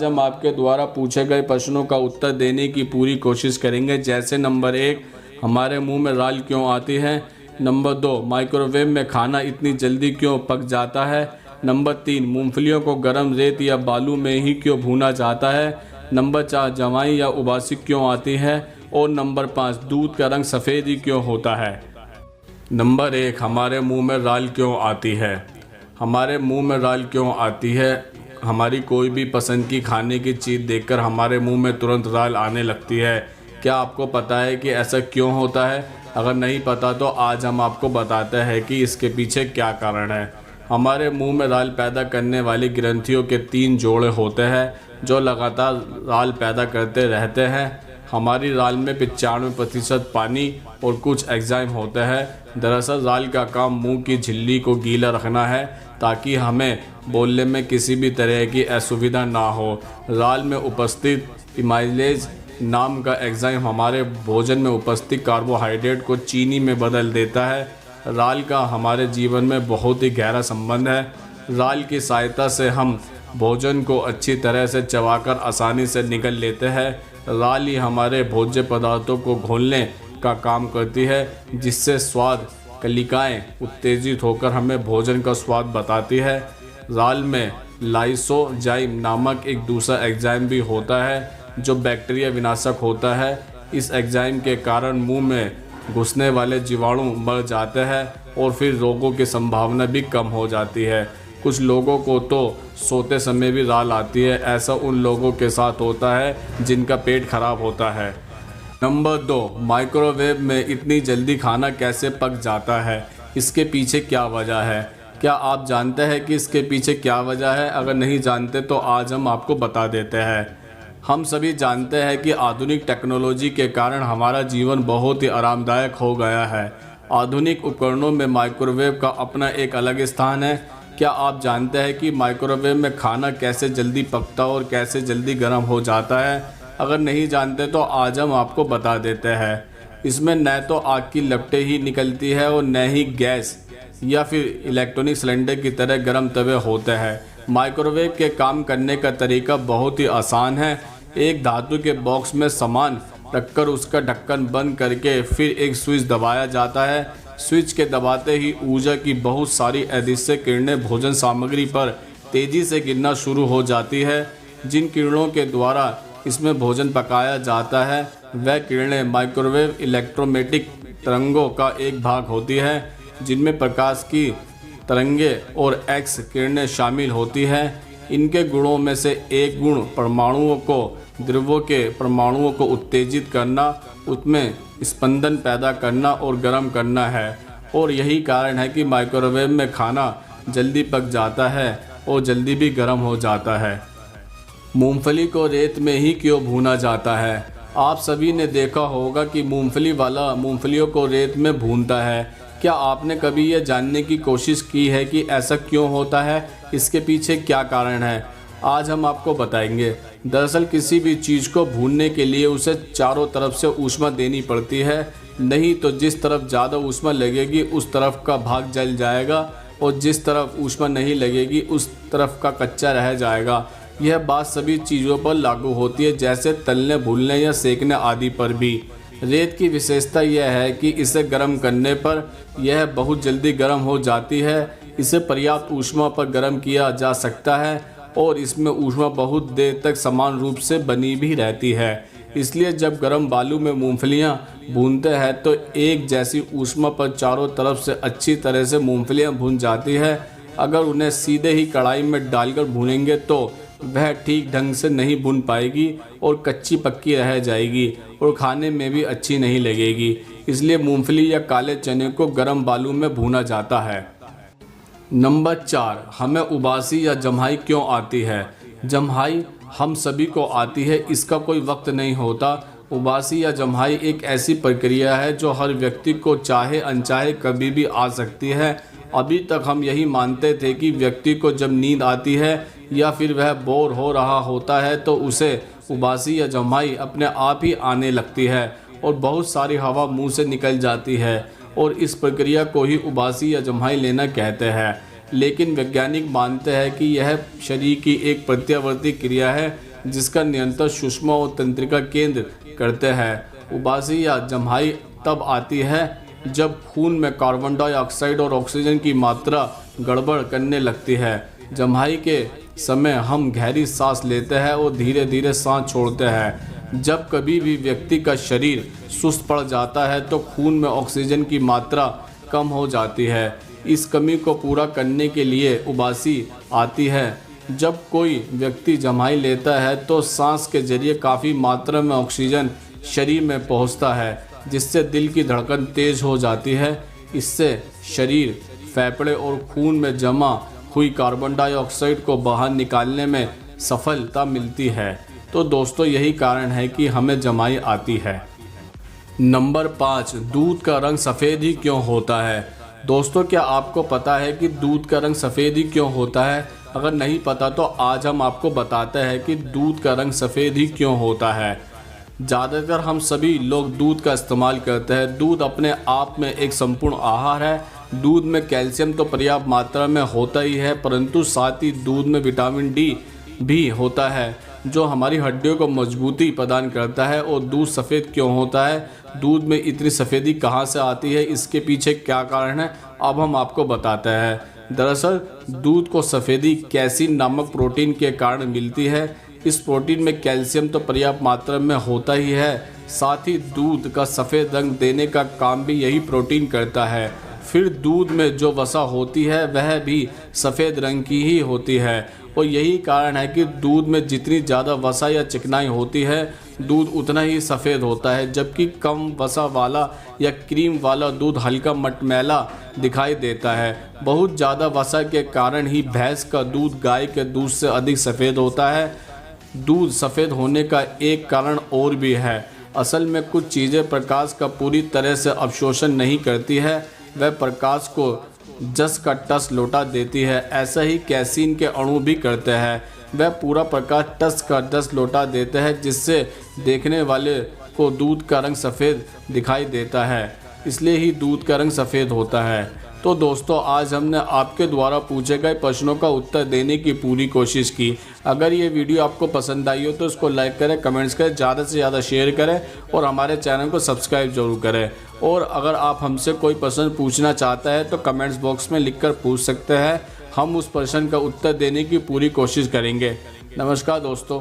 हम आपके द्वारा पूछे गए प्रश्नों का उत्तर देने की पूरी कोशिश करेंगे। जैसे नंबर 1, हमारे मुंह में राल क्यों आती है। नंबर 2, माइक्रोवेव में खाना इतनी जल्दी क्यों पक जाता है। नंबर 3, मूंगफलियों को गर्म रेत या बालू में ही क्यों भूना जाता है। नंबर 4, जमाई या उबासी क्यों आती है। और नंबर 5, दूध का रंग सफ़ेद ही क्यों होता है। नंबर 1, हमारे मुंह में राल क्यों आती है। हमारे मुंह में राल क्यों आती है, हमारी कोई भी पसंद की खाने की चीज़ देखकर हमारे मुंह में तुरंत राल आने लगती है। क्या आपको पता है कि ऐसा क्यों होता है? अगर नहीं पता तो आज हम आपको बताते हैं कि इसके पीछे क्या कारण है। हमारे मुंह में राल पैदा करने वाली ग्रंथियों के 3 जोड़े होते हैं जो लगातार राल पैदा करते रहते हैं। हमारी राल में 95% पानी और कुछ एंजाइम होते हैं। दरअसल राल का काम मुंह की झिल्ली को गीला रखना है ताकि हमें बोलने में किसी भी तरह की असुविधा ना हो। राल में उपस्थित इमाइलेज नाम का एंजाइम हमारे भोजन में उपस्थित कार्बोहाइड्रेट को चीनी में बदल देता है। राल का हमारे जीवन में बहुत ही गहरा संबंध है। राल की सहायता से हम भोजन को अच्छी तरह से चबाकर आसानी से निगल लेते हैं। राल ही हमारे भोज्य पदार्थों को घोलने का काम करती है, जिससे स्वाद कलिकाएं उत्तेजित होकर हमें भोजन का स्वाद बताती है। राल में लाइसोजाइम नामक एक दूसरा एंजाइम भी होता है जो बैक्टीरिया विनाशक होता है। इस एंजाइम के कारण मुंह में घुसने वाले जीवाणु मर जाते हैं और फिर रोगों की संभावना भी कम हो जाती है। कुछ लोगों को तो सोते समय भी राल आती है। ऐसा उन लोगों के साथ होता है जिनका पेट खराब होता है। नंबर 2, माइक्रोवेव में इतनी जल्दी खाना कैसे पक जाता है, इसके पीछे क्या वजह है। क्या आप जानते हैं कि इसके पीछे क्या वजह है? अगर नहीं जानते तो आज हम आपको बता देते हैं। हम सभी जानते हैं कि आधुनिक टेक्नोलॉजी के कारण हमारा जीवन बहुत ही आरामदायक हो गया है। आधुनिक उपकरणों में माइक्रोवेव का अपना एक अलग स्थान है। क्या आप जानते हैं कि माइक्रोवेव में खाना कैसे जल्दी पकता और कैसे जल्दी गर्म हो जाता है? अगर नहीं जानते तो आज हम आपको बता देते हैं। इसमें न तो आग की लपटें ही निकलती है और न ही गैस या फिर इलेक्ट्रॉनिक सिलेंडर की तरह गर्म तवे होते हैं। माइक्रोवेव के काम करने का तरीका बहुत ही आसान है। एक धातु के बॉक्स में सामान रखकर उसका ढक्कन बंद करके फिर एक स्विच दबाया जाता है। स्विच के दबाते ही ऊर्जा की बहुत सारी अदृश्य किरणें भोजन सामग्री पर तेज़ी से गिरना शुरू हो जाती है। जिन किरणों के द्वारा इसमें भोजन पकाया जाता है वह किरणें माइक्रोवेव इलेक्ट्रोमैग्नेटिक तरंगों का एक भाग होती है, जिनमें प्रकाश की तरंगें और एक्स किरणें शामिल होती हैं। इनके गुणों में से एक गुण परमाणुओं को द्रव्यों के परमाणुओं को उत्तेजित करना, उसमें स्पंदन पैदा करना और गर्म करना है। और यही कारण है कि माइक्रोवेव में खाना जल्दी पक जाता है और जल्दी भी गर्म हो जाता है। मूंगफली को रेत में ही क्यों भूना जाता है? आप सभी ने देखा होगा कि मूंगफली वाला मूंगफलियों को रेत में भूनता है। क्या आपने कभी यह जानने की कोशिश की है कि ऐसा क्यों होता है, इसके पीछे क्या कारण है? आज हम आपको बताएंगे। दरअसल किसी भी चीज़ को भूनने के लिए उसे चारों तरफ से ऊष्मा देनी पड़ती है, नहीं तो जिस तरफ ज़्यादा ऊष्मा लगेगी उस तरफ का भाग जल जाएगा और जिस तरफ ऊष्मा नहीं लगेगी उस तरफ का कच्चा रह जाएगा। यह बात सभी चीज़ों पर लागू होती है, जैसे तलने, भूनने या सेकने आदि पर भी। रेत की विशेषता यह है कि इसे गर्म करने पर यह बहुत जल्दी गर्म हो जाती है। इसे पर्याप्त ऊष्मा पर गर्म किया जा सकता है और इसमें ऊष्मा बहुत देर तक समान रूप से बनी भी रहती है। इसलिए जब गर्म बालू में मूंगफलियां भूनते हैं तो एक जैसी ऊष्मा पर चारों तरफ से अच्छी तरह से मूंगफलियां भून जाती है। अगर उन्हें सीधे ही कढ़ाई में डालकर भूनेंगे तो वह ठीक ढंग से नहीं भून पाएगी और कच्ची पक्की रह जाएगी और खाने में भी अच्छी नहीं लगेगी। इसलिए मूंगफली या काले चने को गर्म बालू में भूना जाता है। नंबर 4, हमें उबासी या जम्हाई क्यों आती है? जम्हाई हम सभी को आती है, इसका कोई वक्त नहीं होता। उबासी या जम्हाई एक ऐसी प्रक्रिया है जो हर व्यक्ति को चाहे अनचाहे कभी भी आ सकती है। अभी तक हम यही मानते थे कि व्यक्ति को जब नींद आती है या फिर वह बोर हो रहा होता है तो उसे उबासी या जम्हाई अपने आप ही आने लगती है और बहुत सारी हवा मुंह से निकल जाती है और इस प्रक्रिया को ही उबासी या जम्हाई लेना कहते हैं। लेकिन वैज्ञानिक मानते हैं कि यह शरीर की एक प्रत्यावर्ती क्रिया है जिसका नियंत्रण सुषमा और तंत्रिका केंद्र करते हैं। उबासी या जम्हाई तब आती है जब खून में कार्बन डाइऑक्साइड और ऑक्सीजन की मात्रा गड़बड़ करने लगती है। जम्हाई के समय हम गहरी सांस लेते हैं और धीरे धीरे सांस छोड़ते हैं। जब कभी भी व्यक्ति का शरीर सुस्त पड़ जाता है तो खून में ऑक्सीजन की मात्रा कम हो जाती है। इस कमी को पूरा करने के लिए उबासी आती है। जब कोई व्यक्ति जम्हाई लेता है तो सांस के जरिए काफ़ी मात्रा में ऑक्सीजन शरीर में पहुंचता है, जिससे दिल की धड़कन तेज हो जाती है। इससे शरीर, फेफड़े और खून में जमा हुई कार्बन डाइऑक्साइड को बाहर निकालने में सफलता मिलती है। तो दोस्तों, यही कारण है कि हमें जम्हाई आती है। नंबर 5, दूध का रंग सफ़ेद ही क्यों होता है। दोस्तों, क्या आपको पता है कि दूध का रंग सफ़ेद ही क्यों होता है? अगर नहीं पता तो आज हम आपको बताते हैं कि दूध का रंग सफ़ेद ही क्यों होता है। ज़्यादातर हम सभी लोग दूध का इस्तेमाल करते हैं। दूध अपने आप में एक संपूर्ण आहार है। दूध में कैल्शियम तो पर्याप्त मात्रा में होता ही है, परंतु साथ ही दूध में विटामिन डी भी होता है जो हमारी हड्डियों को मजबूती प्रदान करता है। और दूध सफ़ेद क्यों होता है, दूध में इतनी सफ़ेदी कहाँ से आती है, इसके पीछे क्या कारण है, अब हम आपको बताते हैं। दरअसल दूध को सफ़ेदी कैसीन नामक प्रोटीन के कारण मिलती है। इस प्रोटीन में कैल्शियम तो पर्याप्त मात्रा में होता ही है, साथ ही दूध का सफ़ेद रंग देने का काम भी यही प्रोटीन करता है। फिर दूध में जो वसा होती है वह भी सफ़ेद रंग की ही होती है। और यही कारण है कि दूध में जितनी ज़्यादा वसा या चिकनाई होती है दूध उतना ही सफ़ेद होता है, जबकि कम वसा वाला या क्रीम वाला दूध हल्का मटमैला दिखाई देता है। बहुत ज़्यादा वसा के कारण ही भैंस का दूध गाय के दूध से अधिक सफ़ेद होता है। दूध सफ़ेद होने का एक कारण और भी है। असल में कुछ चीज़ें प्रकाश का पूरी तरह से अवशोषण नहीं करती है, वह प्रकाश को जस का टस लौटा देती है। ऐसा ही कैसीन के अणु भी करते हैं, वह पूरा प्रकाश टस का टस लौटा देते हैं, जिससे देखने वाले को दूध का रंग सफ़ेद दिखाई देता है। इसलिए ही दूध का रंग सफ़ेद होता है। तो दोस्तों, आज हमने आपके द्वारा पूछे गए प्रश्नों का उत्तर देने की पूरी कोशिश की। अगर ये वीडियो आपको पसंद आई हो तो इसको लाइक करें, कमेंट्स करें, ज़्यादा से ज़्यादा शेयर करें और हमारे चैनल को सब्सक्राइब जरूर करें। और अगर आप हमसे कोई प्रश्न पूछना चाहते हैं तो कमेंट्स बॉक्स में लिखकर पूछ सकते हैं। हम उस प्रश्न का उत्तर देने की पूरी कोशिश करेंगे। नमस्कार दोस्तों।